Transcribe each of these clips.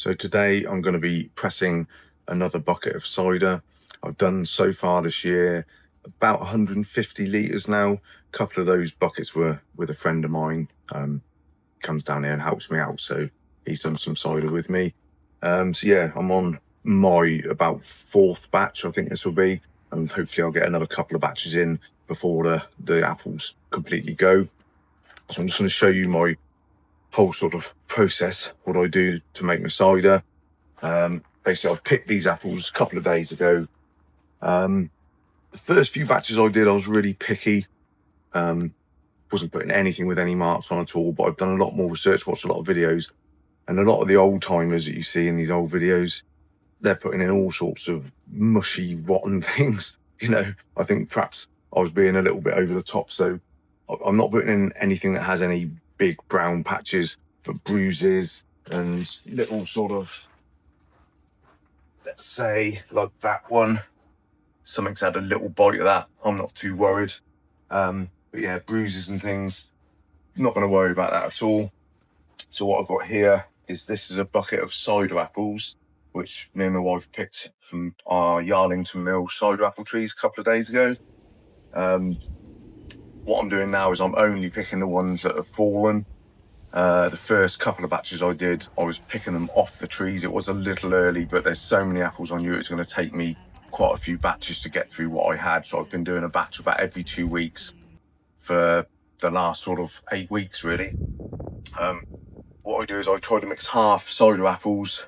So today I'm going to be pressing another bucket of cider. I've done so far this year about 150 litres now. A couple of those buckets were with a friend of mine. Comes down here and helps me out, so he's done some cider with me. So yeah, I'm on my about 4th batch, I think this will be, and hopefully I'll get another couple of batches in before the apples completely go. So I'm just going to show you my whole sort of process, what I do to make my cider. Basically, I picked these apples a couple of days ago. The first few batches I did, I was really picky. Wasn't putting anything with any marks on at all, but I've done a lot more research, watched a lot of videos, and a lot of the old timers that you see in these old videos, they're putting in all sorts of mushy, rotten things. You know, I think perhaps I was being a little bit over the top, so I'm not putting in anything that has any big brown patches, but bruises and little sort of, let's say, like that one. Something's had a little bite of that. I'm not too worried. But yeah, bruises and things, not going to worry about that at all. So what I've got here is, this is a bucket of cider apples, which me and my wife picked from our Yarlington Mill cider apple trees a couple of days ago. What I'm doing now is I'm only picking the ones that have fallen. The first couple of batches I did, I was picking them off the trees. It was a little early, but there's so many apples on you, it's going to take me quite a few batches to get through what I had. So I've been doing a batch about every 2 weeks for the last sort of 8 weeks, really. What I do is I try to mix half cider apples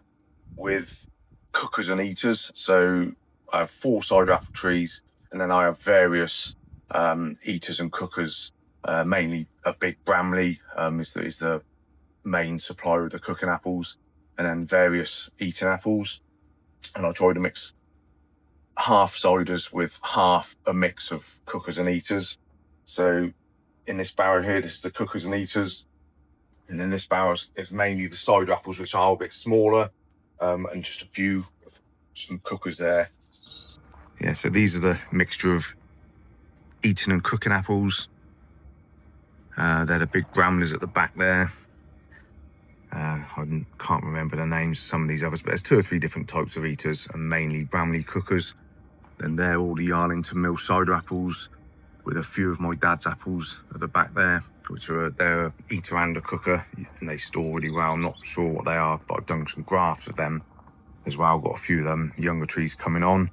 with cookers and eaters. So I have 4 cider apple trees, and then I have various eaters and cookers. Mainly a big Bramley is the main supplier of the cooking apples, and then various eating apples. And I try to mix half ciders with half a mix of cookers and eaters. So in this barrel here, this is the cookers and eaters, and in this barrel is mainly the cider apples, which are a bit smaller, and just some cookers there. Yeah, so these are the mixture of eating and cooking apples. They're the big Bramleys at the back there. I can't remember the names of some of these others, but there's 2 or 3 different types of eaters, and mainly Bramley cookers. Then they're all the Yarlington Mill cider apples, with a few of my dad's apples at the back there, which are they're eater and a cooker, and they store really well. I'm not sure what they are, but I've done some grafts of them as well. Got a few of them younger trees coming on.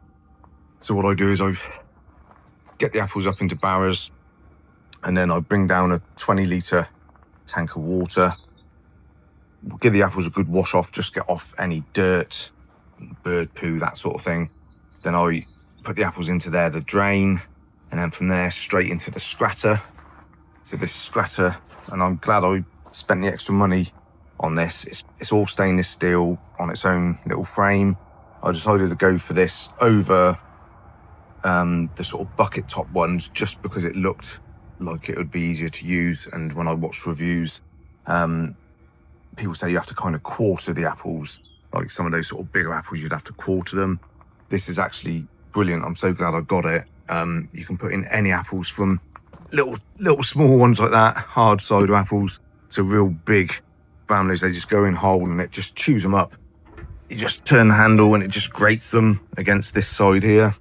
So what I do is I get the apples up into barrows, and then I bring down a 20-litre tank of water, give the apples a good wash off, just get off any dirt, bird poo, that sort of thing. Then I put the apples into there, the drain, and then from there straight into the scratter. So this scratter, and I'm glad I spent the extra money on this. It's all stainless steel on its own little frame. I decided to go for this over the sort of bucket top ones, just because it looked like it would be easier to use. And when I watched reviews, people say you have to kind of quarter the apples. Like some of those sort of bigger apples, you'd have to quarter them. This is actually brilliant. I'm so glad I got it. You can put in any apples, from little small ones like that, hard cider apples, to real big Bramleys. They just go in whole and it just chews them up. You just turn the handle and it just grates them against this side here.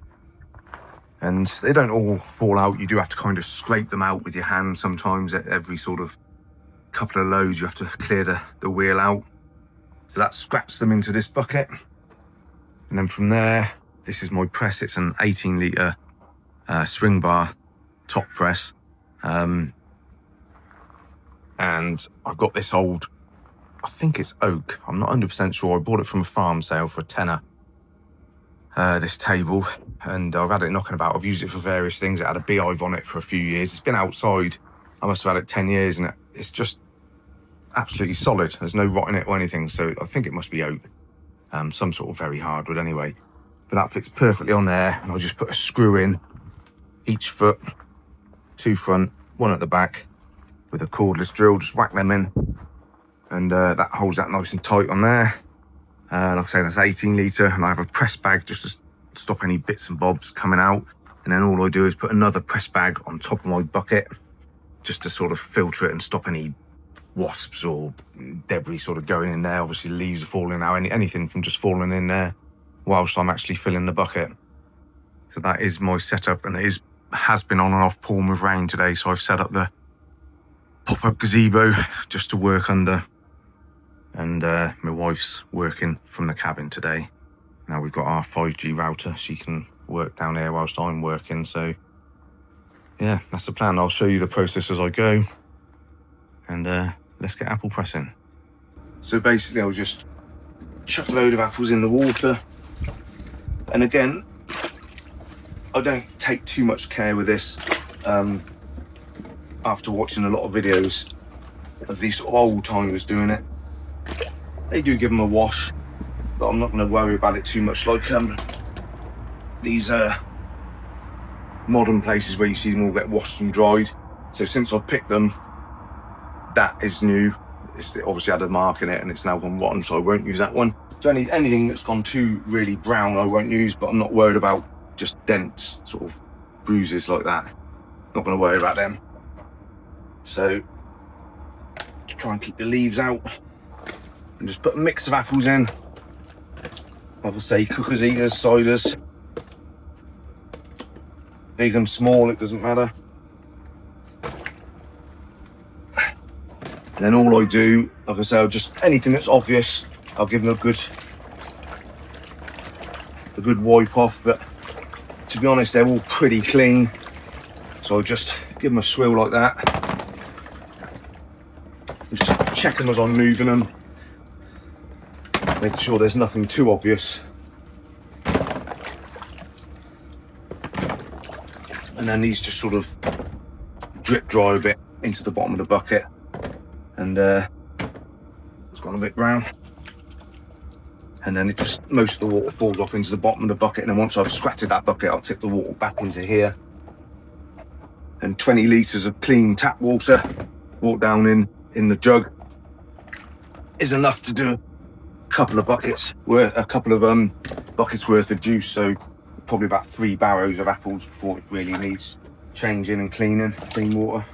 And they don't all fall out. You do have to kind of scrape them out with your hand sometimes. At every sort of couple of loads, you have to clear the wheel out. So that scraps them into this bucket. And then from there, this is my press. It's an 18-litre swing bar top press. And I've got this old, I think it's oak, I'm not 100% sure. I bought it from a farm sale for a tenner, this table, and I've had it knocking about. I've used it for various things. It had a beehive on it for a few years. It's been outside, I must have had it 10 years, and it's just absolutely solid. There's no rot in it or anything, so I think it must be oak, some sort of very hardwood anyway. But that fits perfectly on there, and I'll just put a screw in each foot, 2 front, 1 at the back, with a cordless drill. Just whack them in, and that holds that nice and tight on there. Like I say, that's 18-litre, and I have a press bag just to stop any bits and bobs coming out. And then all I do is put another press bag on top of my bucket, just to sort of filter it and stop any wasps or debris sort of going in there. Obviously leaves are falling out, anything from just falling in there whilst I'm actually filling the bucket. So that is my setup, and it has been on and off pouring with rain today, so I've set up the pop-up gazebo just to work under, and my wife's working from the cabin today. Now we've got our 5G router, she can work down here whilst I'm working. So yeah, that's the plan. I'll show you the process as I go, and let's get apple pressing. So basically I'll just chuck a load of apples in the water, and again, I don't take too much care with this. After watching a lot of videos of these sort of old timers doing it, they do give them a wash, but I'm not going to worry about it too much like these modern places where you see them all get washed and dried. So since I've picked them, that is new. It's obviously had a mark in it and it's now gone rotten, so I won't use that one. So anything that's gone too really brown I won't use, but I'm not worried about just dents, sort of bruises like that. Not going to worry about them. So to try and keep the leaves out, and just put a mix of apples in. Like I say, cookers, eaters, ciders, big and small, it doesn't matter. And then all I do, like I say, I'll just, anything that's obvious, I'll give them a good wipe off. But to be honest, they're all pretty clean, so I'll just give them a swill like that. And just check them as I'm moving them, make sure there's nothing too obvious. And then these just sort of drip dry a bit into the bottom of the bucket, and it's gone a bit brown. And then it just, most of the water falls off into the bottom of the bucket, and then once I've scratted that bucket, I'll tip the water back into here. And 20 litres of clean tap water, walk down in the jug, is enough to do a couple of buckets worth of juice. So probably about 3 barrows of apples before it really needs changing and cleaning, clean water.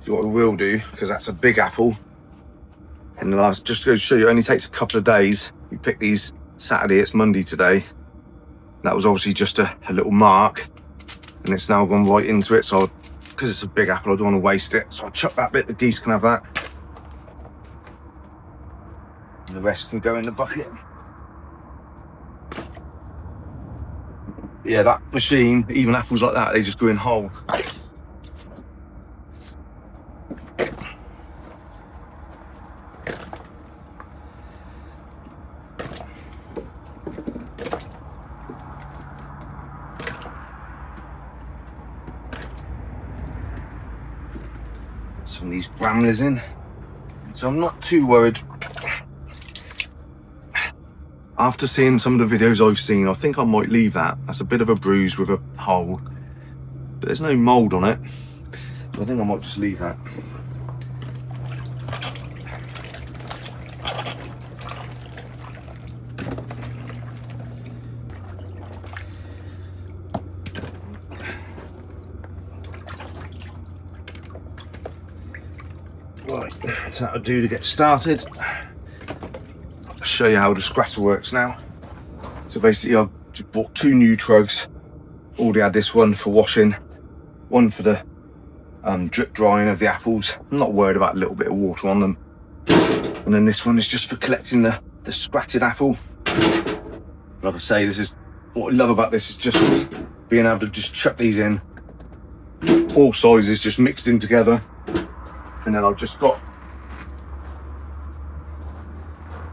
So what we will do, because that's a big apple, in the last, just to show you, it only takes a couple of days. We picked these Saturday, it's Monday today. That was obviously just a little mark, and it's now gone right into it. So because it's a big apple, I don't want to waste it, so I'll chuck that bit, the geese can have that, and the rest can go in the bucket. Yeah, that machine, even apples like that, they just go in whole. Some of these bramblers in, so I'm not too worried. After seeing some of the videos I've seen, I think I might leave that. That's a bit of a bruise with a hole, but there's no mould on it, so I think I might just leave that. Right, so that'll do to get started. I'll show you how the scratter works now. So basically I've just bought 2 new trugs. Already had this one for washing, one for the drip drying of the apples. I'm not worried about a little bit of water on them. And then this one is just for collecting the scratted apple. Like I say, this is what I love about this, is just being able to just chuck these in, all sizes just mixed in together. And then I've just got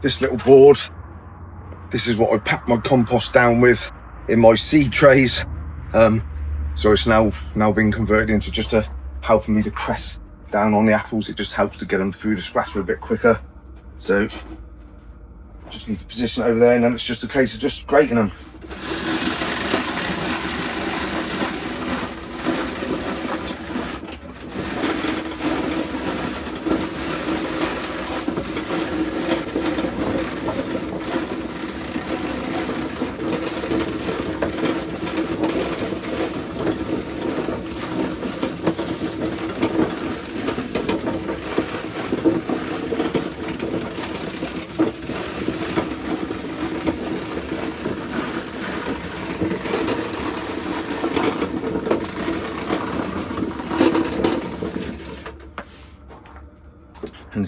this little board. This is what I pack my compost down with in my seed trays. So it's now been converted into just helping me to press down on the apples. It just helps to get them through the scratter a bit quicker. So just need to position it over there, and then it's just a case of just grating them.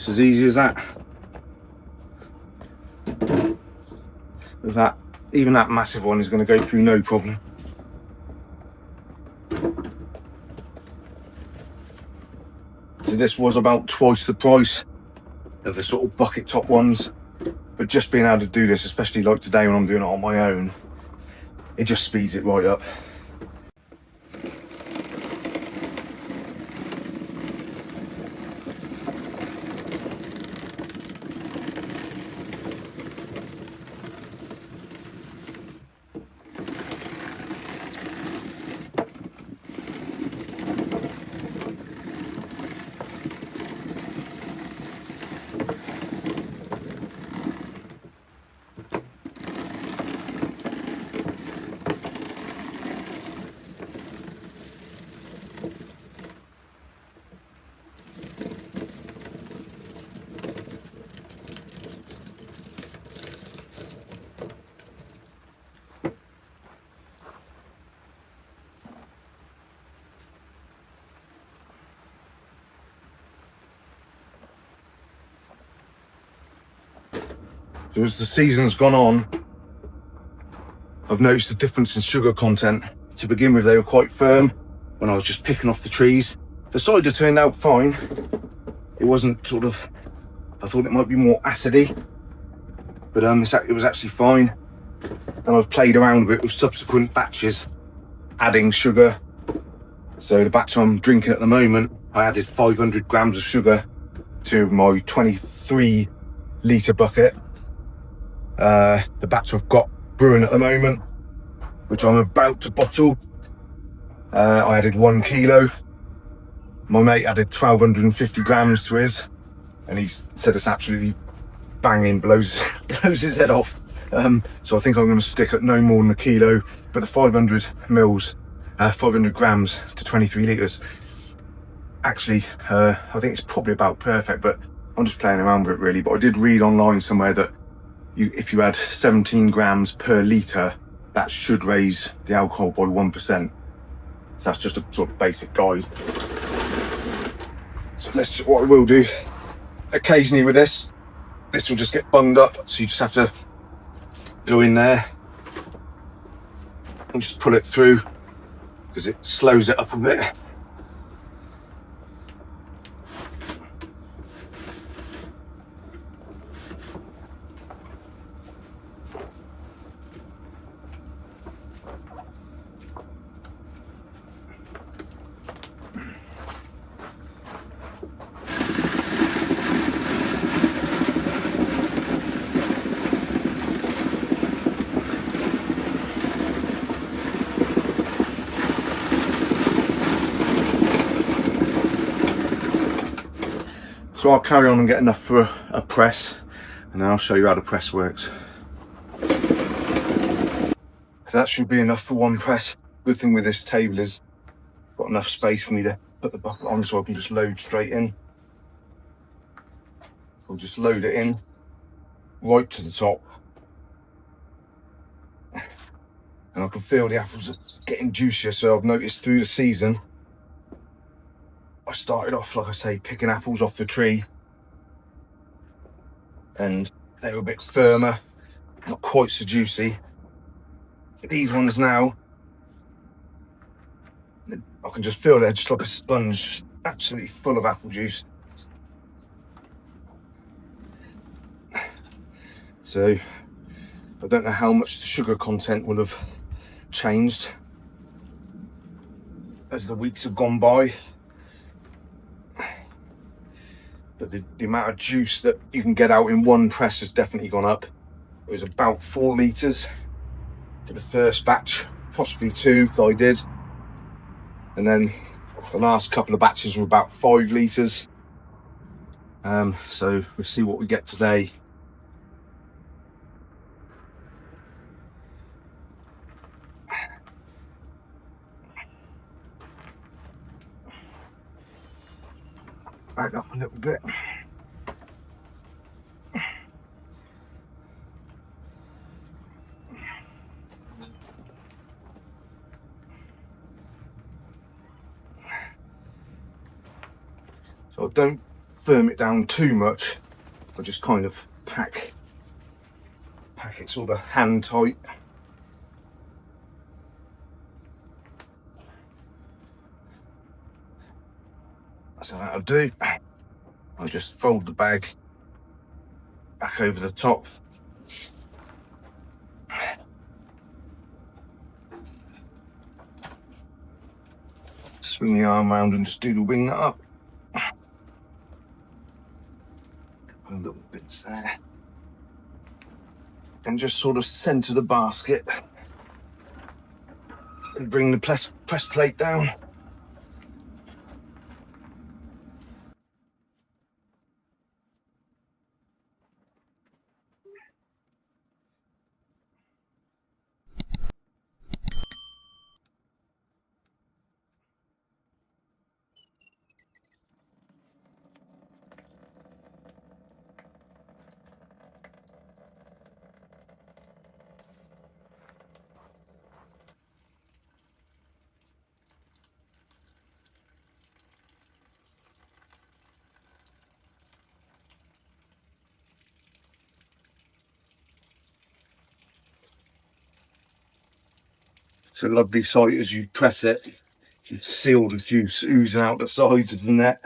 It's as easy as that. With that, even that massive one is going to go through no problem. So this was about twice the price of the sort of bucket top ones, but just being able to do this, especially like today when I'm doing it on my own, it just speeds it right up. So as the season's gone on, I've noticed a difference in sugar content. To begin with, they were quite firm when I was just picking off the trees. The cider turned out fine. It wasn't sort of, I thought it might be more acidy, but it was actually fine. And I've played around with it with subsequent batches, adding sugar. So the batch I'm drinking at the moment, I added 500 grams of sugar to my 23 litre bucket. The batch I've got brewing at the moment, which I'm about to bottle, I added 1 kilo. My mate added 1250 grams to his, and he said it's absolutely banging, blows his head off. So I think I'm going to stick at no more than 1 kilo, but the 500 mils, 500 grams to 23 litres, actually, I think it's probably about perfect, but I'm just playing around with it really. But I did read online somewhere that if you add 17 grams per litre, that should raise the alcohol by 1%. So that's just a sort of basic guide. So what I will do occasionally with this will just get bunged up, so you just have to go in there and just pull it through, because it slows it up a bit. So I'll carry on and get enough for a press, and then I'll show you how the press works. So that should be enough for one press. Good thing with this table is I've got enough space for me to put the bucket on, so I can just load straight in. I'll just load it in right to the top, and I can feel the apples are getting juicier. So I've noticed through the season, I started off, like I say, picking apples off the tree, and they were a bit firmer, not quite so juicy. These ones now, I can just feel they're just like a sponge, just absolutely full of apple juice. So I don't know how much the sugar content will have changed as the weeks have gone by, but the amount of juice that you can get out in one press has definitely gone up. It was about 4 litres for the first batch, possibly 2 that I did, and then the last couple of batches were about 5 litres. So we'll see what we get today. Back up a little bit. So I don't firm it down too much. I just kind of pack it sort of hand tight. So that'll do. I'll just fold the bag back over the top. Swing the arm around and just do the wing up. Couple of little bits there. And just sort of centre the basket and bring the press plate down. It's a lovely sight as you press it. You see all the juice oozing out the sides of the net.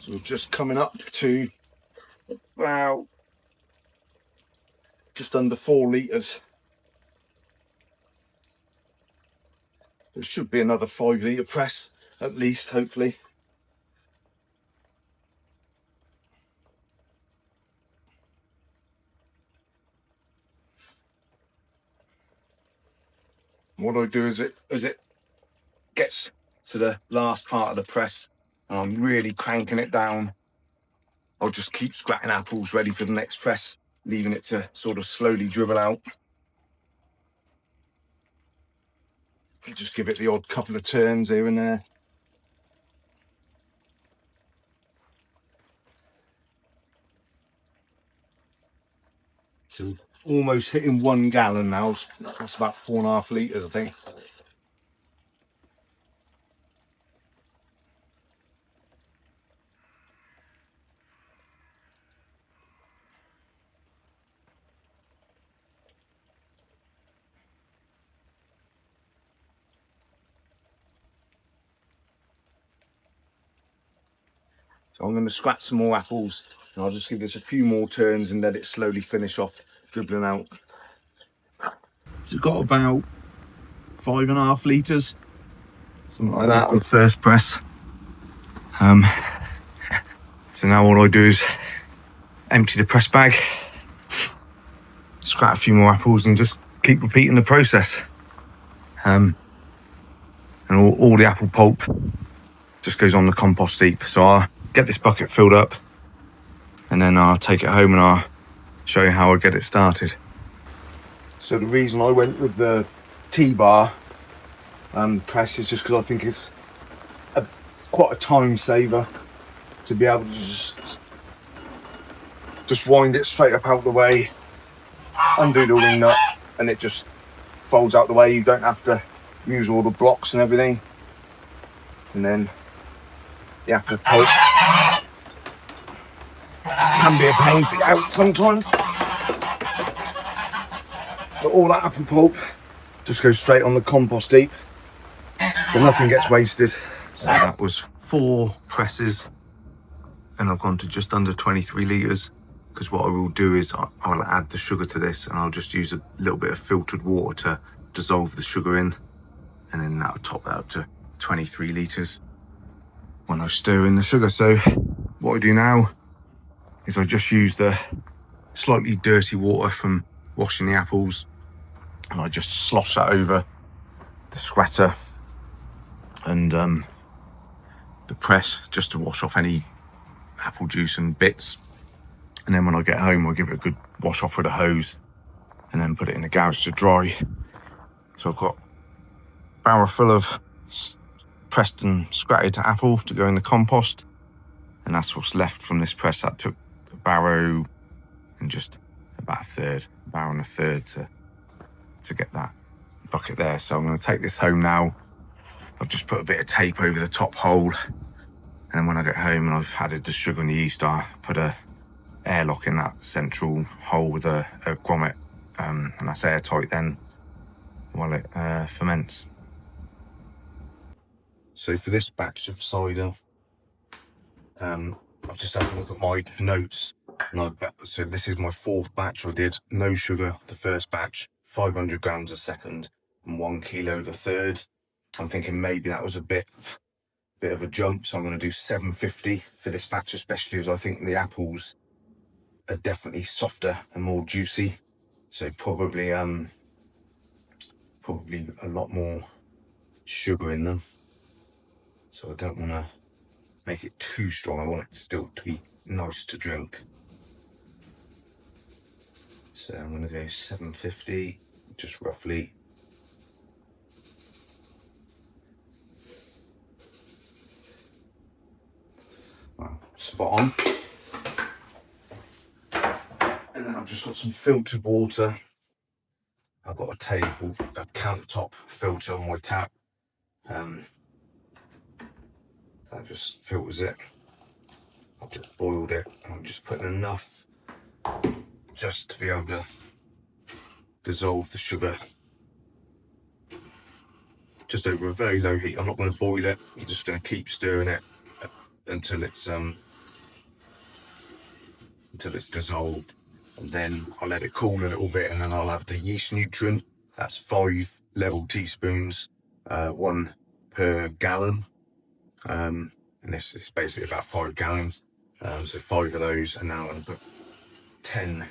So we're just coming up to about just under 4 litres. There should be another 5 litre press at least, hopefully. What I do is as it gets to the last part of the press and I'm really cranking it down, I'll just keep scratting apples ready for the next press, leaving it to sort of slowly dribble out. You just give it the odd couple of turns here and there. So almost hitting 1 gallon now. That's about 4.5 litres, I think. So I'm going to scratch some more apples and I'll just give this a few more turns and let it slowly finish off dribbling out. So got about 5.5 litres, something like that on first press. So now all I do is empty the press bag, scratch a few more apples and just keep repeating the process. And all the apple pulp just goes on the compost heap. So I'll get this bucket filled up and then I'll take it home and I'll show you how I get it started. So the reason I went with the T-bar press is just because I think it's quite a time saver to be able to just wind it straight up out the way, undo the wing nut, and it just folds out the way. You don't have to use all the blocks and everything. And then the apple pulp can be a pain to get out sometimes. But all that apple pulp just goes straight on the compost heap, so nothing gets wasted. So that was 4 presses and I've gone to just under 23 litres, because what I will do is I'll add the sugar to this and I'll just use a little bit of filtered water to dissolve the sugar in, and then that'll top that up to 23 litres when I stir in the sugar. So what I do now is I just use the slightly dirty water from washing the apples and I just slosh that over the scratter and the press just to wash off any apple juice and bits. And then when I get home, I'll give it a good wash off with a hose and then put it in the garage to dry. So I've got a barrel full of pressed and scratted apple to go in the compost. And that's what's left from this press. That took a barrow and just about a barrow and a third to get that bucket there. So I'm going to take this home now. I've just put a bit of tape over the top hole. And then when I get home and I've added the sugar and the yeast, I put a airlock in that central hole with a grommet, and that's airtight then while it ferments. So for this batch of cider, I've just had a look at my notes, and so this is my 4th batch. I did no sugar the first batch, 500 grams a second, and 1 kilo the third. I'm thinking maybe that was a bit of a jump, so I'm going to do 750 for this batch, especially as I think the apples are definitely softer and more juicy, so probably a lot more sugar in them. So I don't want to make it too strong. I want it still to be nice to drink. So I'm going to go 750, just roughly. Wow, spot on. And then I've just got some filtered water. I've got a countertop filter on my tap. That just filters it. I've just boiled it. I'm just putting enough just to be able to dissolve the sugar. Just over a very low heat. I'm not going to boil it. I'm just going to keep stirring it until it's dissolved, and then I'll let it cool a little bit, and then I'll add the yeast nutrient. That's 5 level teaspoons, 1 per gallon, and this is basically about 5 gallons. So 5 of those, and now I'm going to put 10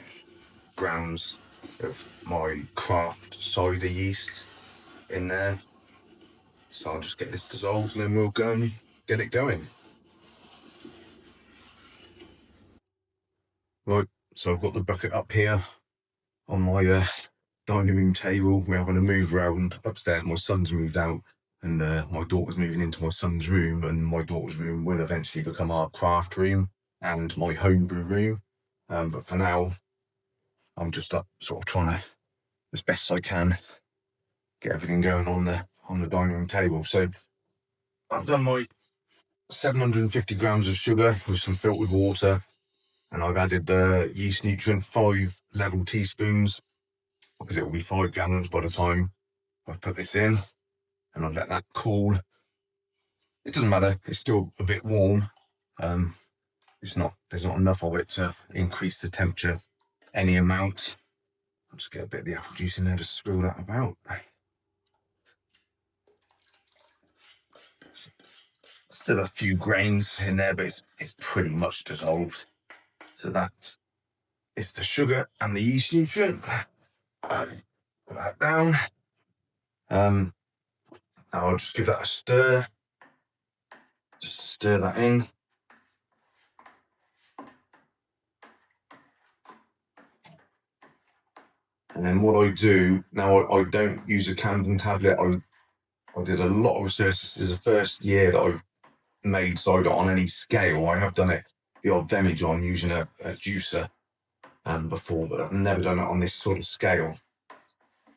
grams of my craft cider yeast in there. So I'll just get this dissolved, and then we'll go and get it going. Right, so I've got the bucket up here on my dining room table. We're having a move round upstairs. My son's moved out, and my daughter's moving into my son's room, and my daughter's room will eventually become our craft room and my homebrew room. But for now, I'm just up sort of trying to, as best I can, get everything going on the dining room table. So I've done my 750 grams of sugar with some filtered water, and I've added the yeast nutrient, 5 level teaspoons, because it will be 5 gallons by the time I put this in, and I'll let that cool. It doesn't matter, it's still a bit warm. There's not enough of it to increase the temperature any amount. I'll just get a bit of the apple juice in there to swirl that about. Still a few grains in there, but it's pretty much dissolved. So that is the sugar and the yeast nutrient. Put that down. Now I'll just give that a stir, just to stir that in. And then what I do now, I don't use a Camden tablet. I did a lot of research. This is the first year that I've made cider on any scale. I have done it the odd vemmage on using a juicer before, but I've never done it on this sort of scale.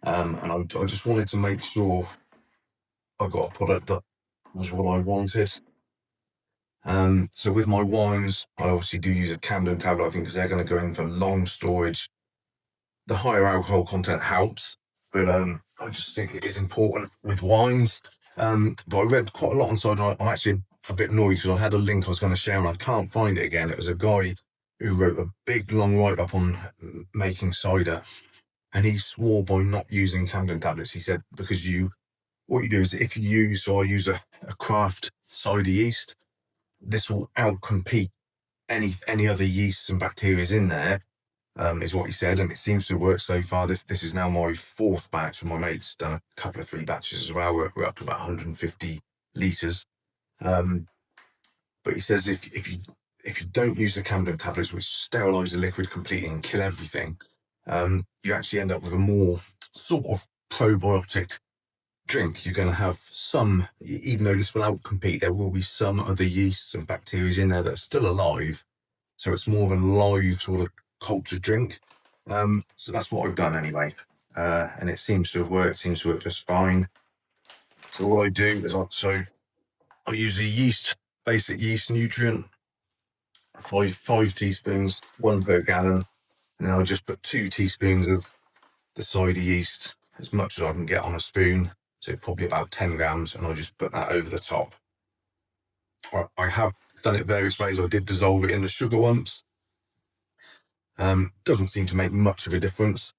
And I just wanted to make sure I got a product that was what I wanted. So with my wines, I obviously do use a Camden tablet, I think, because they're going to go in for long storage. The higher alcohol content helps, but I just think it is important with wines. But I read quite a lot on cider. I'm actually a bit annoyed because I had a link I was going to share and I can't find it again. It was a guy who wrote a big long write-up on making cider, and he swore by not using Camden tablets. He said, because what you do is if you use, so I use a craft cider yeast, this will outcompete any other yeasts and bacteria in there, is what he said, and it seems to work so far. This is now my 4th batch, and my mate's done a couple of 3 batches as well. We're up to about 150 litres. But he says if if you don't use the Candida tablets, which sterilise the liquid completely and kill everything, you actually end up with a more sort of probiotic drink. You're going to have some, even though this will outcompete, there will be some other yeasts and bacteria in there that are still alive. So it's more of a live sort of culture drink. So that's what I've done anyway. And it seems to have worked, seems to work just fine. So what I do is I use a basic yeast nutrient, five teaspoons, 1 per gallon. And then I'll just put 2 teaspoons of the cider yeast, as much as I can get on a spoon. So probably about 10 grams, and I'll just put that over the top. I have done it various ways. I did dissolve it in the sugar once. Doesn't seem to make much of a difference.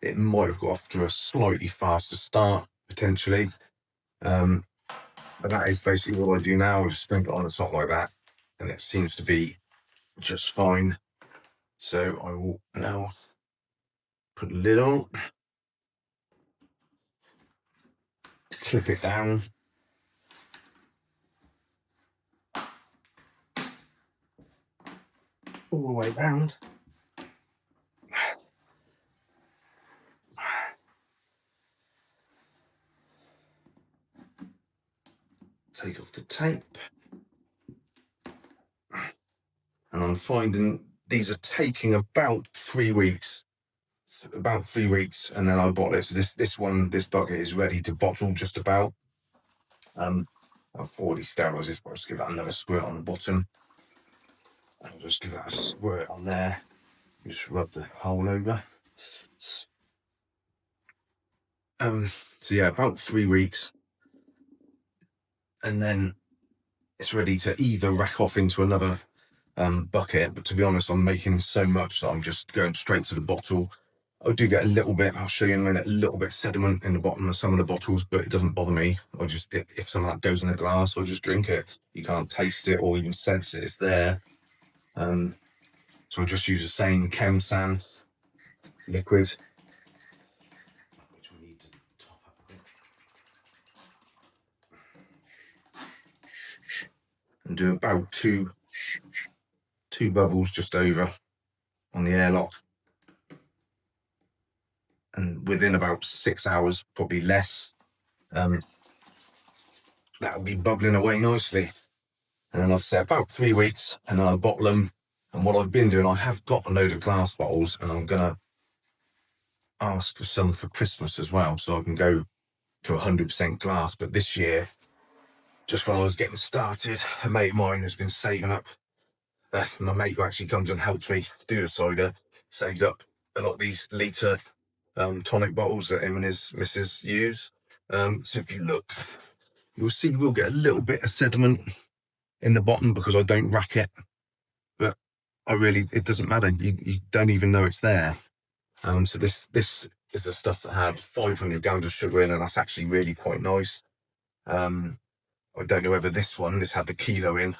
It might have got off to a slightly faster start, potentially. But that is basically what I do now. I just sprinkle it on the top like that, and it seems to be just fine. So I will now put the lid on, clip it down. All the way round. Take off the tape. And I'm finding these are taking about 3 weeks. About 3 weeks, and then I bottle it. So this bucket is ready to bottle just about. I've already sterilised this, but I'll just give that another squirt on the bottom. I'll just give that a squirt on there. Just rub the hole over. So yeah, about 3 weeks, and then it's ready to either rack off into another bucket. But to be honest, I'm making so much that I'm just going straight to the bottle. I do get a little bit, I'll show you in a minute, a little bit of sediment in the bottom of some of the bottles, but it doesn't bother me. I just, if some of that goes in the glass, I'll just drink it. You can't taste it or even sense it, it's there. So I just use the same Chem-San liquid, which we need to top up a bit. And do about two bubbles just over on the airlock. And within about 6 hours, probably less, that'll be bubbling away nicely. And then like I say, about 3 weeks, and then I'll bottle them. And what I've been doing, I have got a load of glass bottles, and I'm gonna ask for some for Christmas as well, so I can go to 100% glass. But this year, just when I was getting started, a mate of mine has been saving up. My mate who actually comes and helps me do the cider, saved up a lot of these litre tonic bottles that him and his missus use. So if you look, you'll see we'll get a little bit of sediment in the bottom because I don't rack it, but it doesn't matter. You don't even know it's there. So this is the stuff that had 500 grams of sugar in, and that's actually really quite nice. I don't know whether this had the kilo in.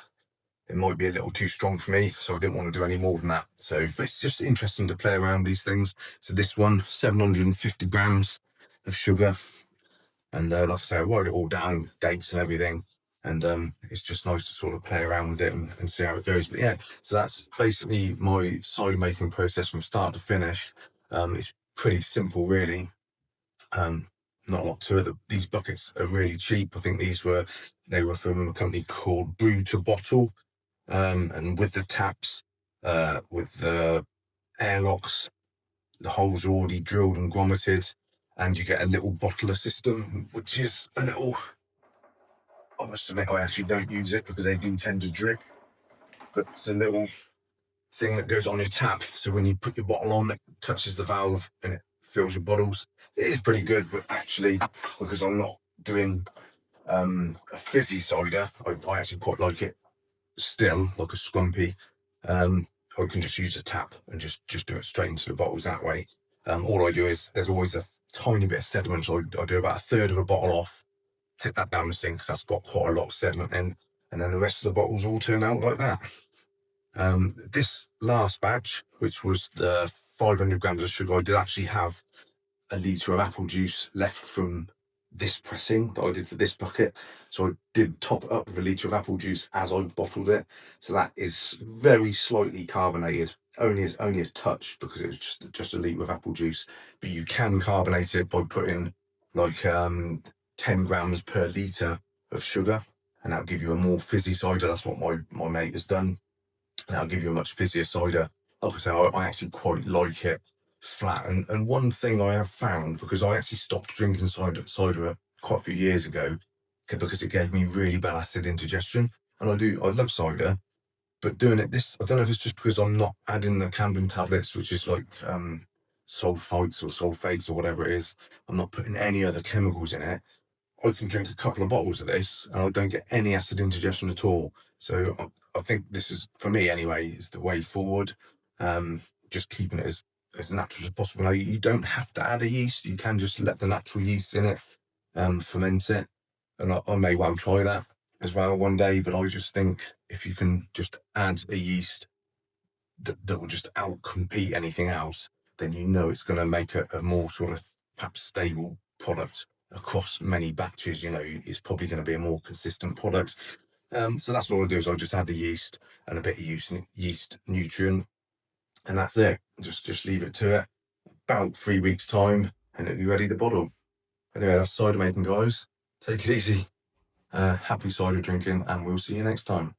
It might be a little too strong for me, so I didn't want to do any more than that. So, but it's just interesting to play around these things. So this one, 750 grams of sugar. And like I say, I wrote it all down, dates and everything. And it's just nice to sort of play around with it and see how it goes. But yeah, so that's basically my cider making process from start to finish. It's pretty simple, really. Not a lot to it. These buckets are really cheap. I think they were from a company called Brew to Bottle. And with the taps, with the airlocks, the holes are already drilled and grommeted, and you get a little bottler system, which is a little, I must admit, I actually don't use it because they do tend to drip, but it's a little thing that goes on your tap. So when you put your bottle on, it touches the valve and it fills your bottles. It is pretty good, but actually, because I'm not doing a fizzy cider, I actually quite like it still, like a scrumpy. I can just use a tap and just do it straight into the bottles that way. All I do is, there's always a tiny bit of sediment, so I do about a third of a bottle off, tip that down the sink because that's got quite a lot of sediment in, and then the rest of the bottles all turn out like that. This last batch, which was the 500 grams of sugar, I did actually have a litre of apple juice left from this pressing that I did for this bucket. So I did top it up with a litre of apple juice as I bottled it. So that is very slightly carbonated, only a touch, because it was just a litre of apple juice. But you can carbonate it by putting like 10 grams per litre of sugar, and that'll give you a more fizzy cider. That's what my mate has done. That'll give you a much fizzier cider. Like I say, I actually quite like it flat. And one thing I have found, because I actually stopped drinking cider quite a few years ago, because it gave me really bad acid indigestion. And I love cider, but doing it I don't know if it's just because I'm not adding the Camden tablets, which is like sulfites or sulfates or whatever it is. I'm not putting any other chemicals in it. I can drink a couple of bottles of this and I don't get any acid indigestion at all. So I think this is, for me anyway, is the way forward. Just keeping it as natural as possible. Now, you don't have to add a yeast. You can just let the natural yeast in it ferment it. And I may well try that as well one day. But I just think if you can just add a yeast that will just outcompete anything else, then you know it's going to make a more sort of perhaps stable product across many batches. It's probably going to be a more consistent product. So that's all I do is I just add the yeast and a bit of yeast nutrient, and that's it. Just leave it to it about 3 weeks time, and it'll be ready to bottle. Anyway, that's cider making, guys. Take it easy. Happy cider drinking, and we'll see you next time.